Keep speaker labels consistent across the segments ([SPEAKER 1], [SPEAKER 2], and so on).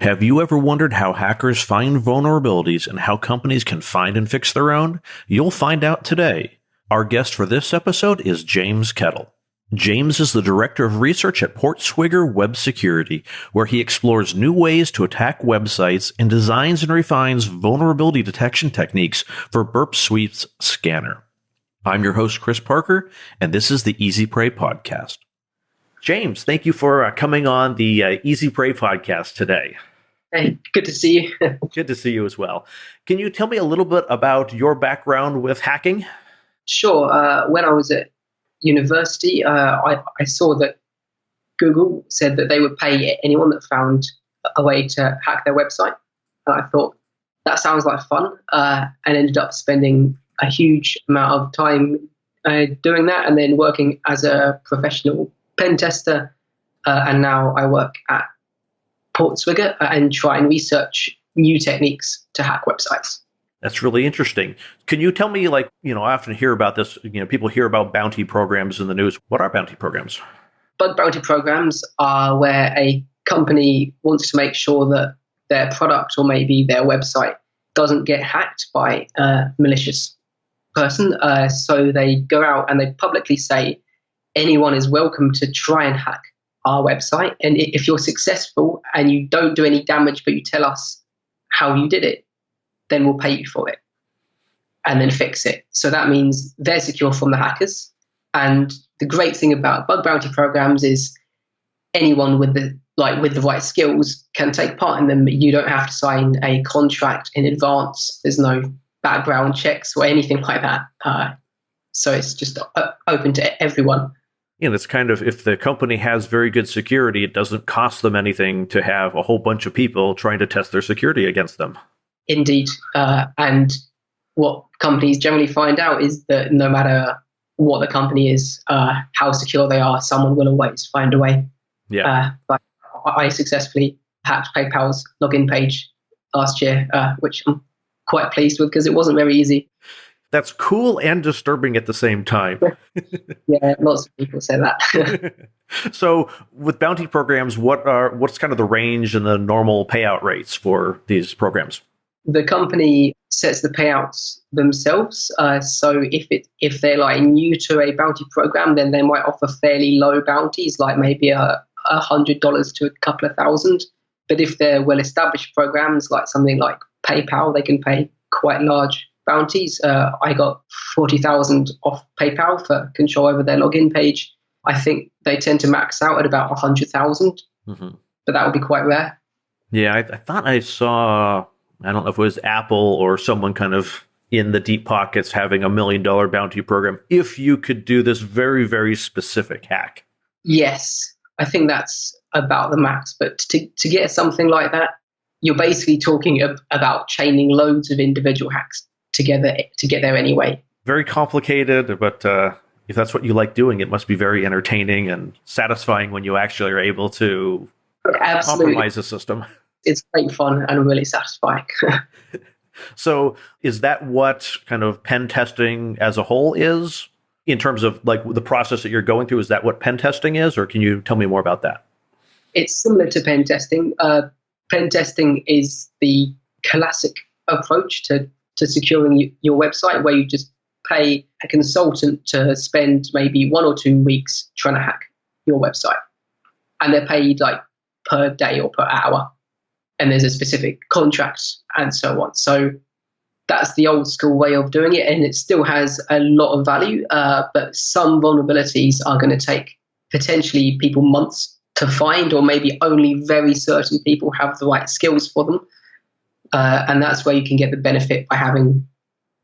[SPEAKER 1] Have you ever wondered how hackers find vulnerabilities and how companies can find and fix their own? You'll find out today. Our guest for this episode is James Kettle. James is the Director of Research at Portswigger Web Security, where he explores new ways to attack websites and designs and refines vulnerability detection techniques for Burp Suite's scanner. I'm your host, Chris Parker, and this is the Easy Prey podcast. James, thank you for coming on the Easy Prey podcast today.
[SPEAKER 2] Hey, good to see you.
[SPEAKER 1] Good to see you as well. Can you tell me a little bit about your background with hacking?
[SPEAKER 2] Sure. When I was at university, I saw that Google said that they would pay anyone that found a way to hack their website. And I thought, that sounds like fun, and ended up spending a huge amount of time doing that and then working as a professional pen tester. And now I work at Portswigger and try and research new techniques to hack websites.
[SPEAKER 1] That's really interesting. Can you tell me, I often hear about this, people hear about bounty programs in the news. What are bounty programs?
[SPEAKER 2] Bug bounty programs are where a company wants to make sure that their product or maybe their website doesn't get hacked by a malicious person. So they go out and they publicly say anyone is welcome to try and hack our website. And if you're successful and you don't do any damage, but you tell us how you did it, then we'll pay you for it and then fix it. So that means they're secure from the hackers. And the great thing about bug bounty programs is anyone with the right skills can take part in them. You don't have to sign a contract in advance. There's no background checks or anything like that. So it's just open to everyone.
[SPEAKER 1] And it's kind of, if the company has very good security, it doesn't cost them anything to have a whole bunch of people trying to test their security against them.
[SPEAKER 2] Indeed. And what companies generally find out is that no matter what the company is, how secure they are, someone will always find a way.
[SPEAKER 1] Yeah.
[SPEAKER 2] But I successfully hacked PayPal's login page last year, which I'm quite pleased with because it wasn't very easy.
[SPEAKER 1] That's cool and disturbing at the same time.
[SPEAKER 2] Yeah, lots of people say that.
[SPEAKER 1] So with bounty programs, what's kind of the range and the normal payout rates for these programs?
[SPEAKER 2] The company sets the payouts themselves. So if they're new to a bounty program, then they might offer fairly low bounties, like maybe $100 to a couple of thousand. But if they're well-established programs, like something like PayPal, they can pay quite large bounties. I got 40,000 off PayPal for control over their login page. I think they tend to max out at about 100,000, but that would be quite rare.
[SPEAKER 1] Yeah, I thought I saw, I don't know if it was Apple or someone kind of in the deep pockets having $1 million bounty program, if you could do this very, very specific hack.
[SPEAKER 2] Yes, I think that's about the max. But to get something like that, you're basically talking about chaining loads of individual hacks together to get there anyway.
[SPEAKER 1] Very complicated, but if that's what you like doing, it must be very entertaining and satisfying when you actually are able to compromise the system.
[SPEAKER 2] It's great fun and really satisfying.
[SPEAKER 1] So is that what kind of pen testing as a whole is? In terms of the process that you're going through, is that what pen testing is? Or can you tell me more about that? It's
[SPEAKER 2] similar to pen testing. Pen testing is the classic approach to securing your website, where you just pay a consultant to spend maybe 1 or 2 weeks trying to hack your website. And they're paid per day or per hour. And there's a specific contract and so on. So that's the old school way of doing it. And it still has a lot of value. But some vulnerabilities are going to take potentially people months to find, or maybe only very certain people have the right skills for them. And that's where you can get the benefit by having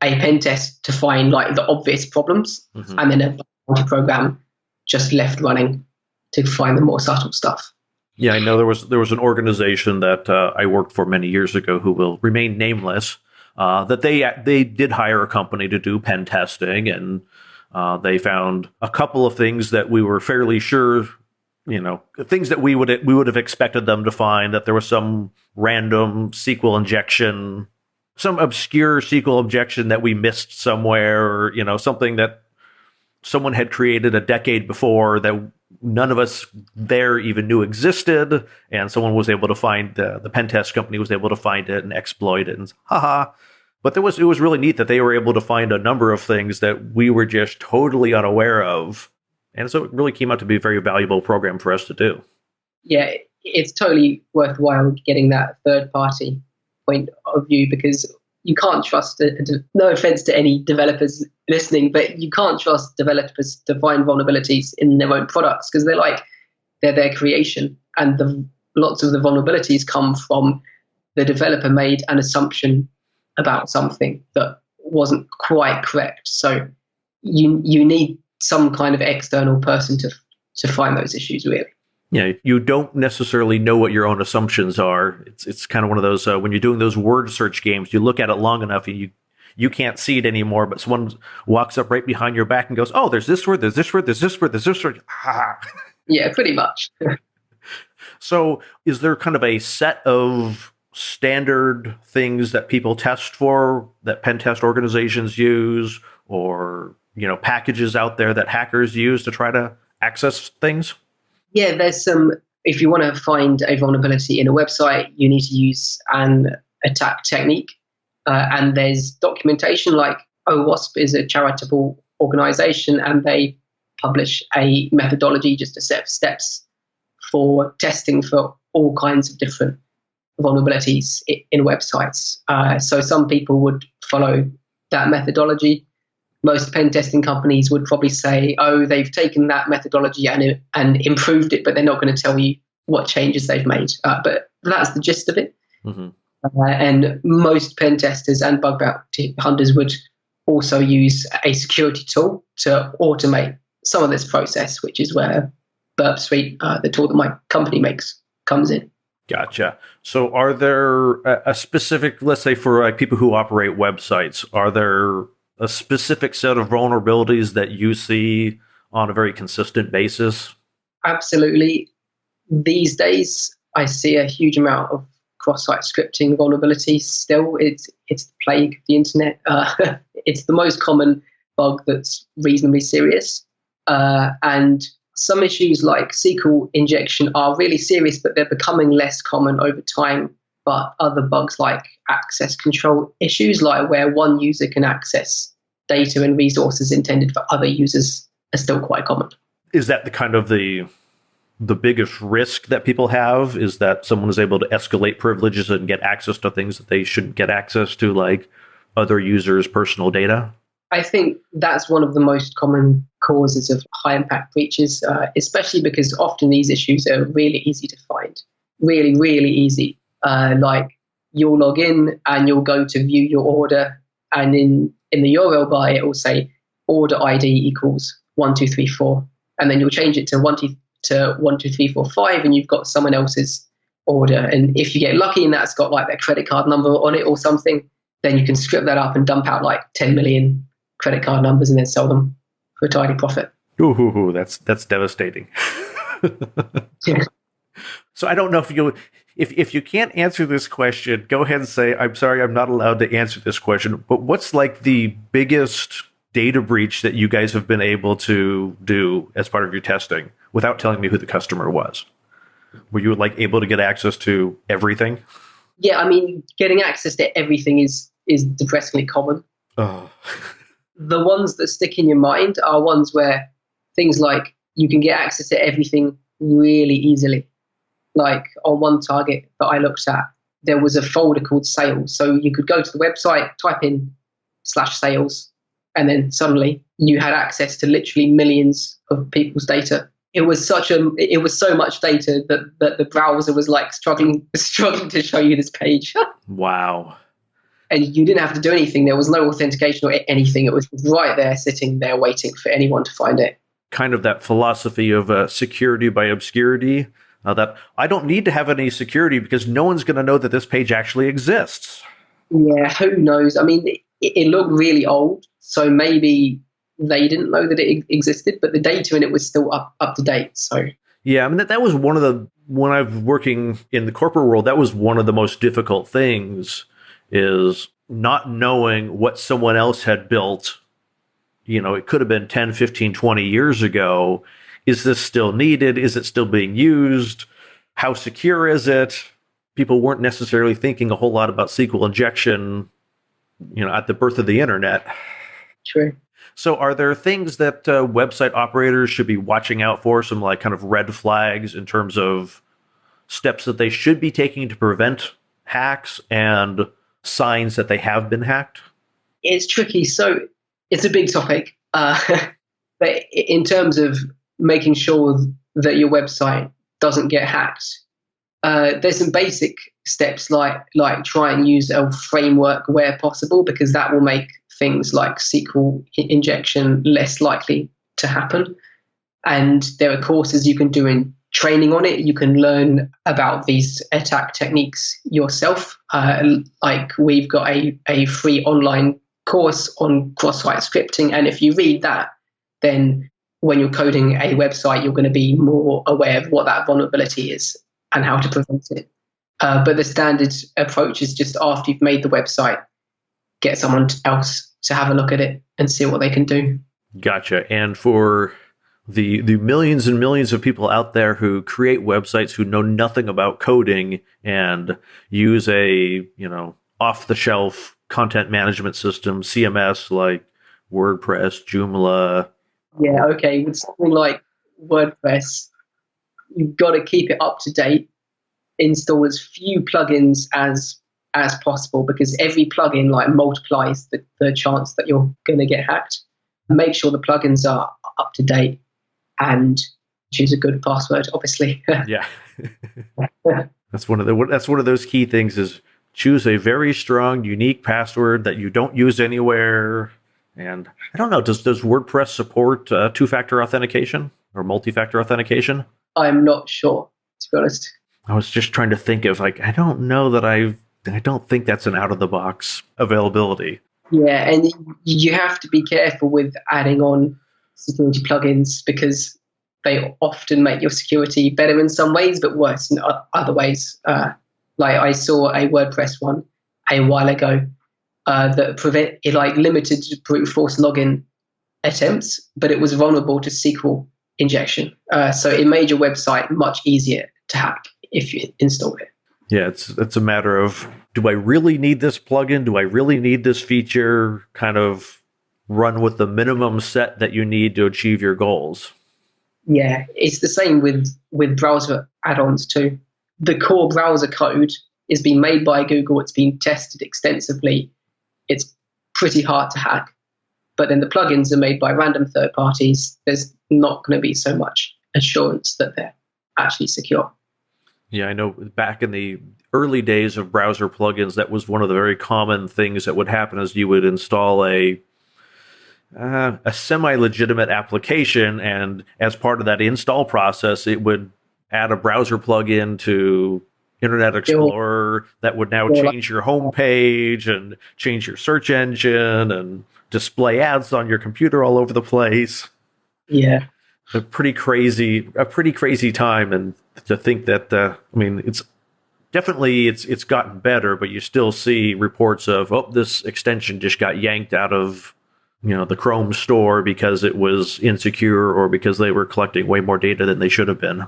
[SPEAKER 2] a pen test to find the obvious problems, and then a bounty program just left running to find the more subtle stuff.
[SPEAKER 1] Yeah, I know there was an organization that I worked for many years ago who will remain nameless, that they did hire a company to do pen testing, and they found a couple of things that we were fairly sure, things that we would have expected them to find, that there was some random SQL injection, some obscure SQL injection that we missed somewhere, or something that someone had created a decade before that none of us there even knew existed, and someone was able to find, the pen test company was able to find it and exploit it, and haha. But it was really neat that they were able to find a number of things that we were just totally unaware of. And so it really came out to be a very valuable program for us to do.
[SPEAKER 2] Yeah, it's totally worthwhile getting that third party point of view, because you can't trust, no offense to any developers listening, but you can't trust developers to find vulnerabilities in their own products, because they're their creation. And lots of the vulnerabilities come from the developer made an assumption about something that wasn't quite correct. So you need some kind of external person to find those issues, really.
[SPEAKER 1] Yeah, you don't necessarily know what your own assumptions are. It's kind of one of those, when you're doing those word search games, you look at it long enough and you can't see it anymore, but someone walks up right behind your back and goes, oh, there's this word, there's this word, there's this word, there's this word. Ha.
[SPEAKER 2] Yeah, pretty much.
[SPEAKER 1] So is there kind of a set of standard things that people test for, that pen test organizations use, or packages out there that hackers use to try to access things?
[SPEAKER 2] Yeah, there's some. If you want to find a vulnerability in a website, you need to use an attack technique, and there's documentation. Like OWASP is a charitable organization, and they publish a methodology, just a set of steps for testing for all kinds of different vulnerabilities in websites. So some people would follow that methodology. Most pen testing companies would probably say, oh, they've taken that methodology and improved it, but they're not going to tell you what changes they've made. But that's the gist of it.
[SPEAKER 1] Mm-hmm.
[SPEAKER 2] And most pen testers and bug bounty hunters would also use a security tool to automate some of this process, which is where Burp Suite, the tool that my company makes, comes in.
[SPEAKER 1] Gotcha. So are there a specific, let's say for people who operate websites, are there a specific set of vulnerabilities that you see on a very consistent basis? Absolutely.
[SPEAKER 2] These days, I see a huge amount of cross-site scripting vulnerabilities still. It's the plague of the internet. It's the most common bug that's reasonably serious. And some issues like SQL injection are really serious, but they're becoming less common over time. But other bugs like access control issues, like where one user can access data and resources intended for other users, are still quite common.
[SPEAKER 1] Is that the kind of the biggest risk that people have, is that someone is able to escalate privileges and get access to things that they shouldn't get access to, like other users' personal data?
[SPEAKER 2] I think that's one of the most common causes of high impact breaches, especially because often these issues are really easy to find. Really, really easy. Like you'll log in and you'll go to view your order, and in the URL bar it will say order ID equals 1234, and then you'll change it to 12345, and you've got someone else's order. And if you get lucky and that's got like their credit card number on it or something, then you can script that up and dump out like 10 million credit card numbers and then sell them for a tidy profit.
[SPEAKER 1] Ooh, that's devastating.
[SPEAKER 2] Yeah.
[SPEAKER 1] So I don't know if you can't answer this question, go ahead and say, I'm sorry, I'm not allowed to answer this question. But what's like the biggest data breach that you guys have been able to do as part of your testing without telling me who the customer was? Were you like able to get access to everything?
[SPEAKER 2] Yeah, I mean, getting access to everything is depressingly common.
[SPEAKER 1] Oh.
[SPEAKER 2] The ones that stick in your mind are ones where things like you can get access to everything really easily. Like on one target that I looked at, there was a folder called sales. So you could go to the website, type in /sales, and then suddenly you had access to literally millions of people's data. It was so much data that the browser was like struggling to show you this page.
[SPEAKER 1] Wow.
[SPEAKER 2] And you didn't have to do anything. There was no authentication or anything. It was right there, sitting there, waiting for anyone to find it.
[SPEAKER 1] Kind of that philosophy of security by obscurity, that I don't need to have any security because no one's going to know that this page actually exists.
[SPEAKER 2] Yeah, who knows? I mean, it looked really old, so maybe they didn't know that it existed, but the data in it was still up to date. So
[SPEAKER 1] yeah, I mean, that was one of the, when I was working in the corporate world, that was one of the most difficult things, is not knowing what someone else had built. You know, it could have been 10, 15, 20 years ago, is this still needed? Is it still being used? How secure is it? People weren't necessarily thinking a whole lot about SQL injection, at the birth of the internet.
[SPEAKER 2] True.
[SPEAKER 1] So are there things that website operators should be watching out for, some like kind of red flags in terms of steps that they should be taking to prevent hacks and signs that they have been hacked?
[SPEAKER 2] It's tricky. So it's a big topic. But in terms of making sure that your website doesn't get hacked, there's some basic steps like try and use a framework where possible, because that will make things like SQL injection less likely to happen. And there are courses you can do in training on it. You can learn about these attack techniques yourself. Like we've got a free online course on cross-site scripting. And if you read that, then when you're coding a website, you're going to be more aware of what that vulnerability is and how to prevent it. But the standard approach is just after you've made the website, get someone else to have a look at it and see what they can do.
[SPEAKER 1] Gotcha. And for the millions and millions of people out there who create websites who know nothing about coding and use a, off-the-shelf content management system, CMS, like WordPress, Joomla.
[SPEAKER 2] Yeah, okay. With something like WordPress, you've got to keep it up to date, install as few plugins as possible, because every plugin multiplies the chance that you're going to get hacked. Make sure the plugins are up to date and choose a good password, obviously.
[SPEAKER 1] Yeah. That's one of those key things is choose a very strong, unique password that you don't use anywhere. And I don't know, does WordPress support two-factor authentication or multi-factor authentication?
[SPEAKER 2] I'm not sure, to be honest.
[SPEAKER 1] I was just trying to think of I don't know that I don't think that's an out-of-the-box availability.
[SPEAKER 2] Yeah, and you have to be careful with adding on security plugins, because they often make your security better in some ways, but worse in other ways. Like I saw a WordPress one a while ago that limited brute force login attempts, but it was vulnerable to SQL injection. So it made your website much easier to hack if you install it.
[SPEAKER 1] Yeah, it's a matter of, do I really need this plugin? Do I really need this feature? Kind of run with the minimum set that you need to achieve your goals.
[SPEAKER 2] Yeah, it's the same with browser add-ons too. The core browser code is being made by Google. It's been tested extensively. It's pretty hard to hack. But then the plugins are made by random third parties. There's not going to be so much assurance that they're actually secure.
[SPEAKER 1] Yeah, I know back in the early days of browser plugins, that was one of the very common things that would happen is you would install a semi-legitimate application, and as part of that install process, it would add a browser plugin to Internet Explorer that would now change your homepage and change your search engine and display ads on your computer all over the place.
[SPEAKER 2] Yeah.
[SPEAKER 1] A pretty crazy time, and to think that it's gotten better, but you still see reports of this extension just got yanked out of the Chrome store because it was insecure or because they were collecting way more data than they should have been.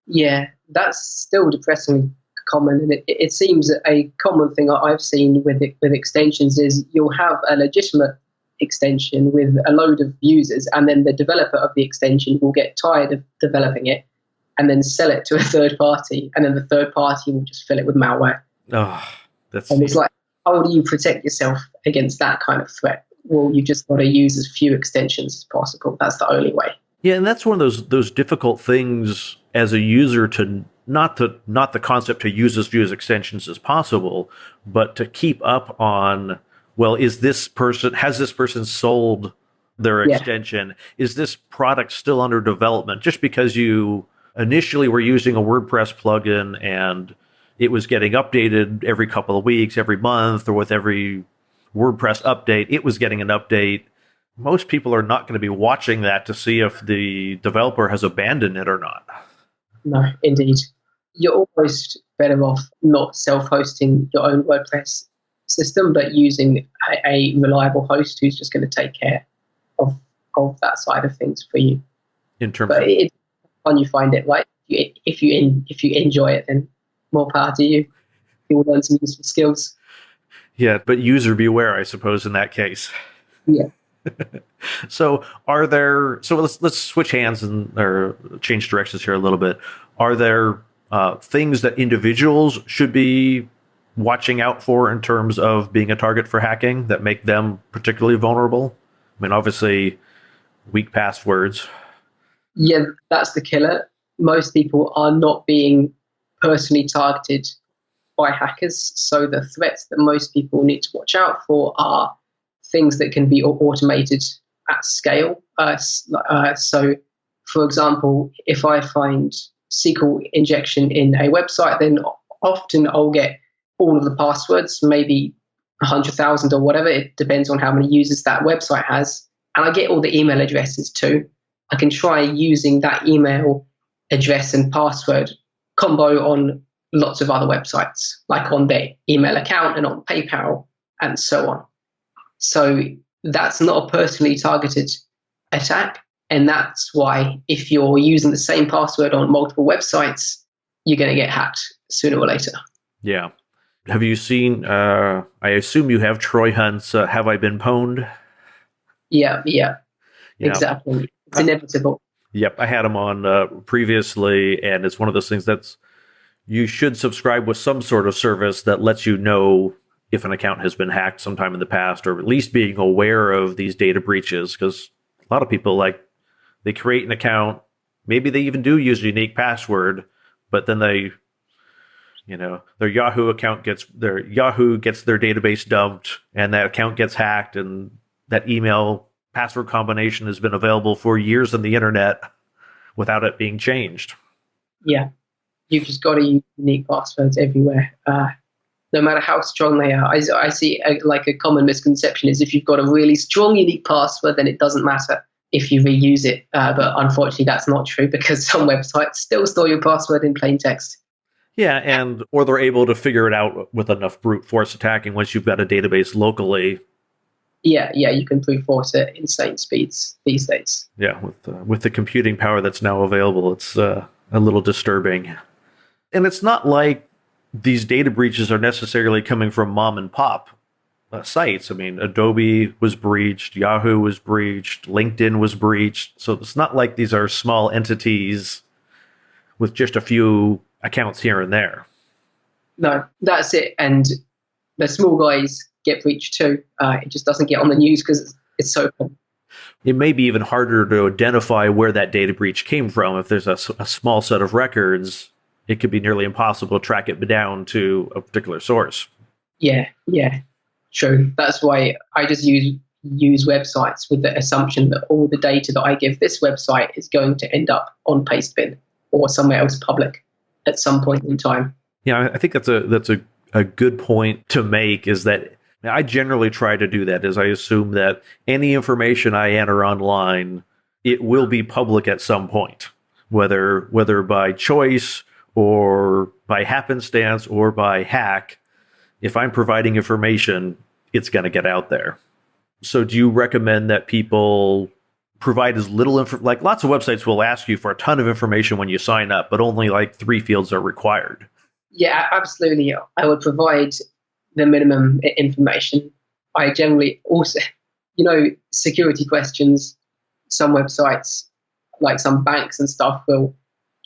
[SPEAKER 2] Yeah, that's still depressingly common, and it seems a common thing I've seen with extensions is you'll have a legitimate extension with a load of users, and then the developer of the extension will get tired of developing it and then sell it to a third party, and then the third party will just fill it with malware.
[SPEAKER 1] And
[SPEAKER 2] it's like, how do you protect yourself against that kind of threat? Well, you just got to use as few extensions as possible. That's the only way.
[SPEAKER 1] Yeah, and that's one of those difficult things as a user to not the concept to use as few as extensions as possible, but to keep up on, well, has this person sold their extension? Is this product still under development? Just because you initially were using a WordPress plugin and it was getting updated every couple of weeks, every month, or with every WordPress update, it was getting an update. Most people are not going to be watching that to see if the developer has abandoned it or not.
[SPEAKER 2] No, indeed. You're almost better off not self-hosting your own WordPress system, but using a reliable host who's just going to take care of that side of things for you.
[SPEAKER 1] In terms
[SPEAKER 2] But
[SPEAKER 1] of,
[SPEAKER 2] it's fun you find it, right? If you enjoy it, then more power to you. You will learn some useful skills.
[SPEAKER 1] yeah, but user beware, I suppose, in that case.
[SPEAKER 2] Yeah.
[SPEAKER 1] So let's switch hands and or change directions here a little bit. Are there things that individuals should be watching out for in terms of being a target for hacking that make them particularly vulnerable? I mean, obviously, weak passwords.
[SPEAKER 2] Yeah, that's the killer. Most people are not being personally targeted by hackers. So the threats that most people need to watch out for are things that can be automated at scale. So, for example, if I find SQL injection in a website, then often I'll get all of the passwords, maybe 100,000 or whatever. It depends on how many users that website has. And I get all the email addresses too. I can try using that email address and password combo on lots of other websites, like on their email account and on PayPal and so on. So that's not a personally targeted attack. And that's why if you're using the same password on multiple websites, you're going to get hacked sooner or later.
[SPEAKER 1] Yeah. Have you seen, I assume you have Troy Hunt's Have I Been Pwned?
[SPEAKER 2] Yeah,
[SPEAKER 1] Yeah.
[SPEAKER 2] exactly. It's inevitable.
[SPEAKER 1] Yep, I had him on previously, and it's one of those things that's you should subscribe with some sort of service that lets you know if an account has been hacked sometime in the past, or at least being aware of these data breaches. Because a lot of people they create an account, maybe they even do use a unique password, but then their Yahoo gets their database dumped, and that account gets hacked, and that email password combination has been available for years on the internet without it being changed.
[SPEAKER 2] Yeah, you've just got to use unique passwords everywhere, no matter how strong they are. I see a common misconception is if you've got a really strong unique password, then it doesn't matter if you reuse it. But unfortunately, that's not true because some websites still store your password in plain text.
[SPEAKER 1] Yeah, or they're able to figure it out with enough brute force attacking once you've got a database locally.
[SPEAKER 2] Yeah, you can brute force at insane speeds these days.
[SPEAKER 1] Yeah, with the computing power that's now available, it's a little disturbing. And it's not like these data breaches are necessarily coming from mom and pop sites. I mean, Adobe was breached, Yahoo was breached, LinkedIn was breached. So it's not like these are small entities with just a few accounts here and there.
[SPEAKER 2] No, that's it. And the small guys get breached too. It just doesn't get on the news because it's so common.
[SPEAKER 1] It may be even harder to identify where that data breach came from. If there's a small set of records, it could be nearly impossible to track it down to a particular source.
[SPEAKER 2] Yeah, true. That's why I just use websites with the assumption that all the data that I give this website is going to end up on Pastebin or somewhere else public at some point in time.
[SPEAKER 1] Yeah, I think that's a good point to make, is that I generally try to do that, is I assume that any information I enter online, it will be public at some point, whether by choice or by happenstance or by hack. If I'm providing information, it's going to get out there. So do you recommend that people provide as little info? Like, lots of websites will ask you for a ton of information when you sign up, but only like 3 fields are required.
[SPEAKER 2] Yeah, absolutely. I would provide the minimum information. I generally also, security questions, some websites, like some banks and stuff, will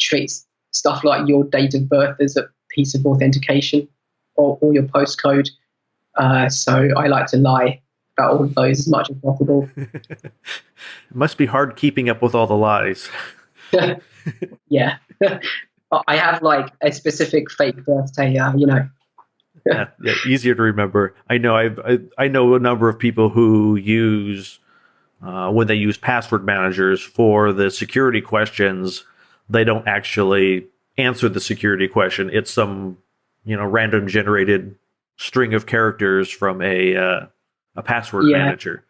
[SPEAKER 2] treat stuff like your date of birth as a piece of authentication or your postcode. So I like to lie about all of those as much as possible.
[SPEAKER 1] It must be hard keeping up with all the lies.
[SPEAKER 2] Yeah. I have like a specific fake birthday,
[SPEAKER 1] Yeah, easier to remember. I know I know a number of people who use when they use password managers for the security questions, they don't actually answer the security question. It's some random generated string of characters from a password manager.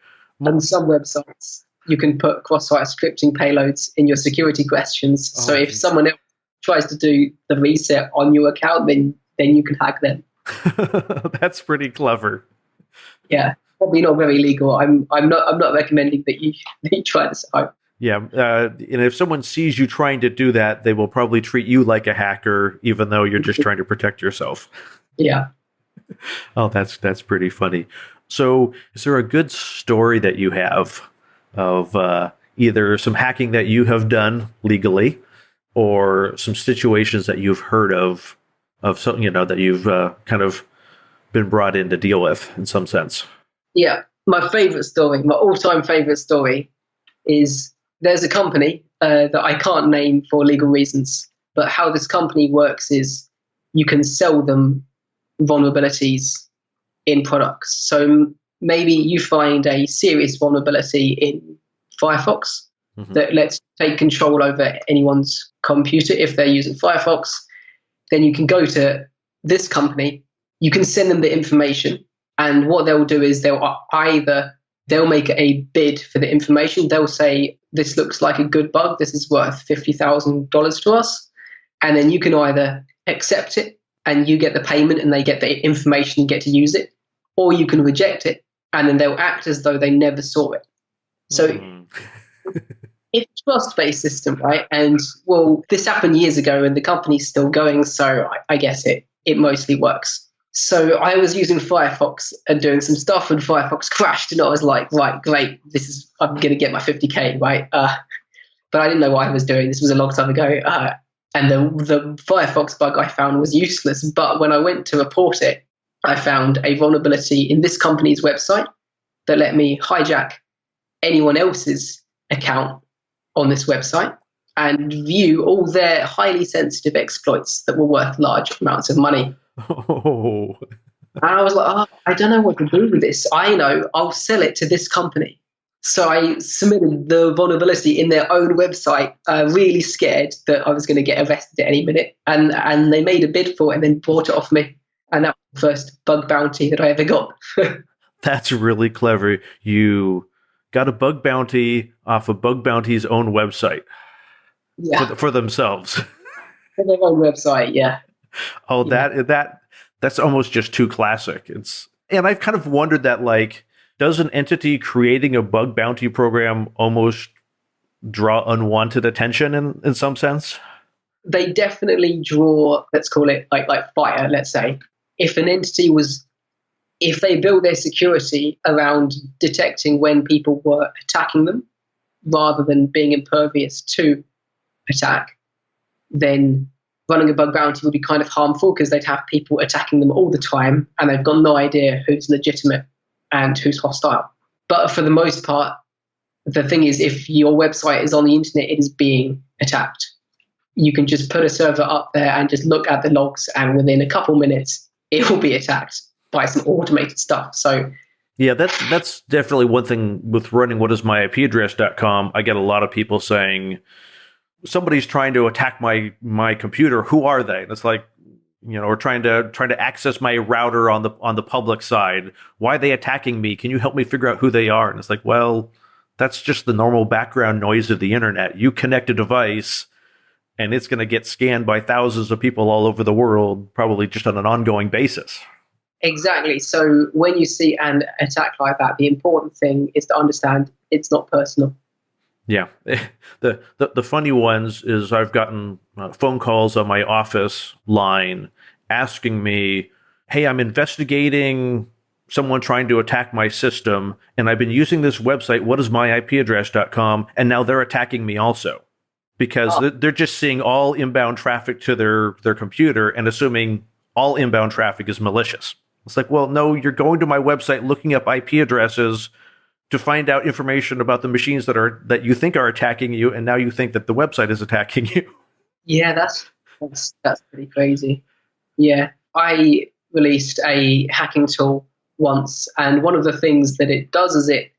[SPEAKER 2] On some websites, you can put cross-site scripting payloads in your security questions. So if someone else tries to do the reset on your account, then you can hack them.
[SPEAKER 1] That's pretty clever.
[SPEAKER 2] Yeah, probably not very legal. I'm not recommending that you try this out.
[SPEAKER 1] Yeah, and if someone sees you trying to do that, they will probably treat you like a hacker, even though you're just trying to protect yourself.
[SPEAKER 2] Yeah.
[SPEAKER 1] Oh, that's pretty funny. So, is there a good story that you have of either some hacking that you have done legally, or some situations that you've heard of something that you've kind of been brought in to deal with in some sense?
[SPEAKER 2] Yeah. My favorite story, my all-time favorite story is there's a company that I can't name for legal reasons, but how this company works is you can sell them vulnerabilities in products. So maybe you find a serious vulnerability in Firefox that lets take control over anyone's computer if they're using Firefox. Then you can go to this company, you can send them the information, and what they'll do is they'll make a bid for the information. They'll say, this looks like a good bug, this is worth $50,000 to us. And then you can either accept it and you get the payment and they get the information and get to use it, or you can reject it and then they'll act as though they never saw it. So it's a trust-based system, right? And well, this happened years ago and the company's still going, so I guess it mostly works. So I was using Firefox and doing some stuff, and Firefox crashed, and I was like, right, great, I'm going to get my 50K, right? But I didn't know what I was doing. This was a long time ago. And the Firefox bug I found was useless. But when I went to report it, I found a vulnerability in this company's website that let me hijack anyone else's account on this website and view all their highly sensitive exploits that were worth large amounts of money.
[SPEAKER 1] Oh.
[SPEAKER 2] And I was like, I don't know what to do with this. I know, I'll sell it to this company. So I submitted the vulnerability in their own website, really scared that I was going to get arrested at any minute. And they made a bid for it and then bought it off me. And that was the first bug bounty that I ever got.
[SPEAKER 1] That's really clever. You got a bug bounty off of Bug Bounty's own website.
[SPEAKER 2] Yeah.
[SPEAKER 1] For themselves.
[SPEAKER 2] For their own website, yeah.
[SPEAKER 1] Oh, that's almost just too classic. And I've kind of wondered that, like, does an entity creating a bug bounty program almost draw unwanted attention in some sense?
[SPEAKER 2] They definitely draw, let's call it like fire, let's say. If an entity if they build their security around detecting when people were attacking them rather than being impervious to attack, then running a bug bounty would be kind of harmful because they'd have people attacking them all the time and they've got no idea who's legitimate and who's hostile. But for the most part, the thing is, if your website is on the internet, it is being attacked. You can just put a server up there and just look at the logs, and within a couple minutes, it will be attacked by some automated stuff. So,
[SPEAKER 1] yeah, that's definitely one thing with running whatismyipaddress.com. I get a lot of people saying, somebody's trying to attack my computer. Who are they? And it's like, or trying to access my router on the public side. Why are they attacking me? Can you help me figure out who they are? And it's like, well, that's just the normal background noise of the internet. You connect a device and it's going to get scanned by thousands of people all over the world, probably just on an ongoing basis.
[SPEAKER 2] Exactly. So when you see an attack like that, the important thing is to understand it's not personal.
[SPEAKER 1] Yeah. The funny ones is I've gotten phone calls on my office line asking me, hey, I'm investigating someone trying to attack my system, and I've been using this website, whatismyipaddress.com, and now they're attacking me also. Because they're just seeing all inbound traffic to their computer and assuming all inbound traffic is malicious. It's like, well, no, you're going to my website, looking up IP addresses to find out information about the machines that you think are attacking you, and now you think that the website is attacking you.
[SPEAKER 2] Yeah, that's pretty crazy. Yeah, I released a hacking tool once, and one of the things that it does is it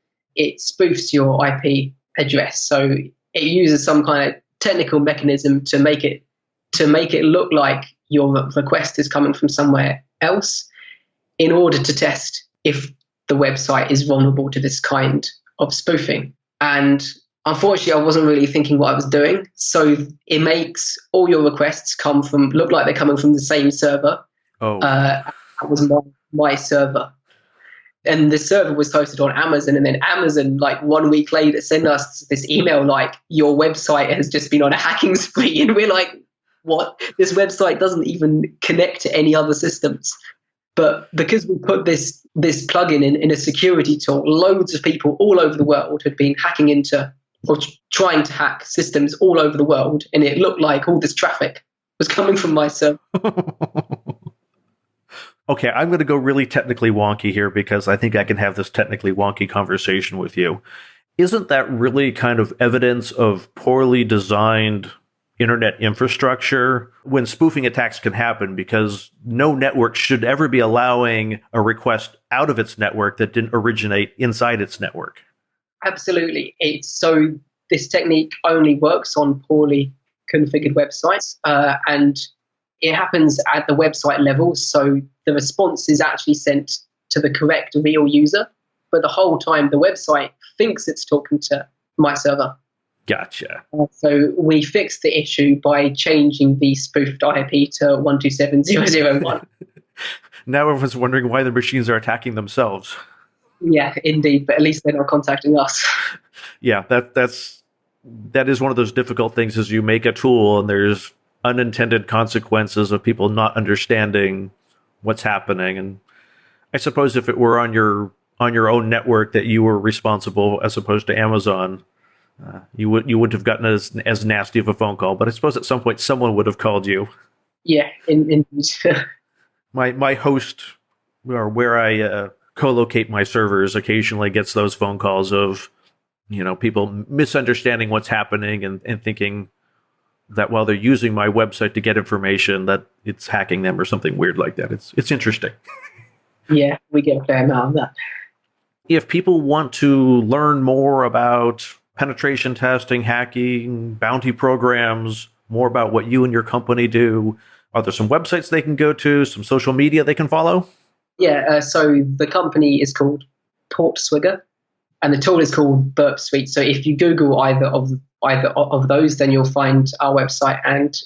[SPEAKER 2] spoofs your IP address. So it uses some kind of technical mechanism to make it look like your request is coming from somewhere else, in order to test if the website is vulnerable to this kind of spoofing. And unfortunately, I wasn't really thinking what I was doing. So it makes all your requests look like they're coming from the same server.
[SPEAKER 1] Oh,
[SPEAKER 2] that was my server. And the server was hosted on Amazon, and then Amazon, like 1 week later, sent us this email like, your website has just been on a hacking spree. And we're like, what? This website doesn't even connect to any other systems. But because we put this plugin in a security tool, loads of people all over the world had been hacking into or trying to hack systems all over the world. And it looked like all this traffic was coming from my server.
[SPEAKER 1] Okay, I'm going to go really technically wonky here because I think I can have this technically wonky conversation with you. Isn't that really kind of evidence of poorly designed internet infrastructure when spoofing attacks can happen? Because no network should ever be allowing a request out of its network that didn't originate inside its network.
[SPEAKER 2] Absolutely. This technique only works on poorly configured websites, and it happens at the website level. So the response is actually sent to the correct real user, but the whole time the website thinks it's talking to my server.
[SPEAKER 1] Gotcha.
[SPEAKER 2] So we fixed the issue by changing the spoofed IP to 127.0.0.1.
[SPEAKER 1] Now everyone's wondering why the machines are attacking themselves.
[SPEAKER 2] Yeah, indeed, but at least they're not contacting us.
[SPEAKER 1] Yeah, that is one of those difficult things is you make a tool and there's unintended consequences of people not understanding what's happening. And I suppose if it were on your own network that you were responsible as opposed to Amazon, you wouldn't have gotten as nasty of a phone call. But I suppose at some point someone would have called you.
[SPEAKER 2] Yeah, indeed.
[SPEAKER 1] My host, or where I co-locate my servers, occasionally gets those phone calls of, people misunderstanding what's happening and thinking that while they're using my website to get information, that it's hacking them or something weird like that. It's interesting.
[SPEAKER 2] Yeah, we get a fair amount of that.
[SPEAKER 1] If people want to learn more about penetration testing, hacking, bounty programs, more about what you and your company do, are there some websites they can go to, some social media they can follow?
[SPEAKER 2] Yeah, so the company is called PortSwigger, and the tool is called Burp Suite. So if you Google either of those, then you'll find our website and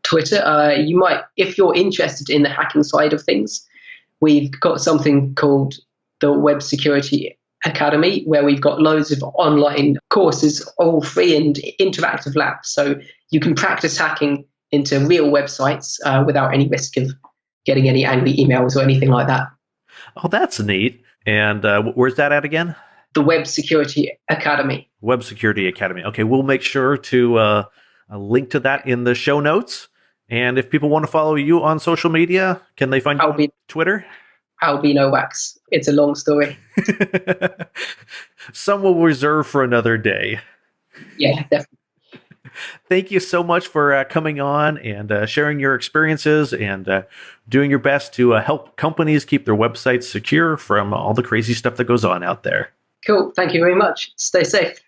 [SPEAKER 2] Twitter. You might, if you're interested in the hacking side of things, we've got something called the Web Security Academy, where we've got loads of online courses, all free and interactive labs. So you can practice hacking into real websites without any risk of getting any angry emails or anything like that.
[SPEAKER 1] Oh, that's neat. And where's that at again?
[SPEAKER 2] The Web Security Academy.
[SPEAKER 1] Web Security Academy. Okay, we'll make sure to link to that in the show notes. And if people want to follow you on social media, can they find you on Twitter?
[SPEAKER 2] Albino Wax. It's a long story.
[SPEAKER 1] Some will reserve for another day.
[SPEAKER 2] Yeah, definitely.
[SPEAKER 1] Thank you so much for coming on and sharing your experiences and doing your best to help companies keep their websites secure from all the crazy stuff that goes on out there.
[SPEAKER 2] Cool. Thank you very much. Stay safe.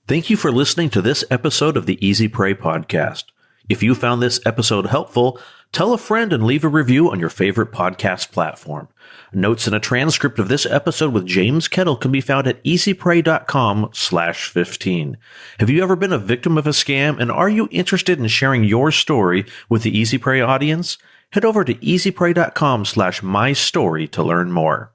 [SPEAKER 1] Thank you for listening to this episode of the Easy Prey podcast. If you found this episode helpful, tell a friend and leave a review on your favorite podcast platform. Notes and a transcript of this episode with James Kettle can be found at easyprey.com/15. Have you ever been a victim of a scam, and are you interested in sharing your story with the Easy Prey audience? Head over to easyprey.com/mystory to learn more.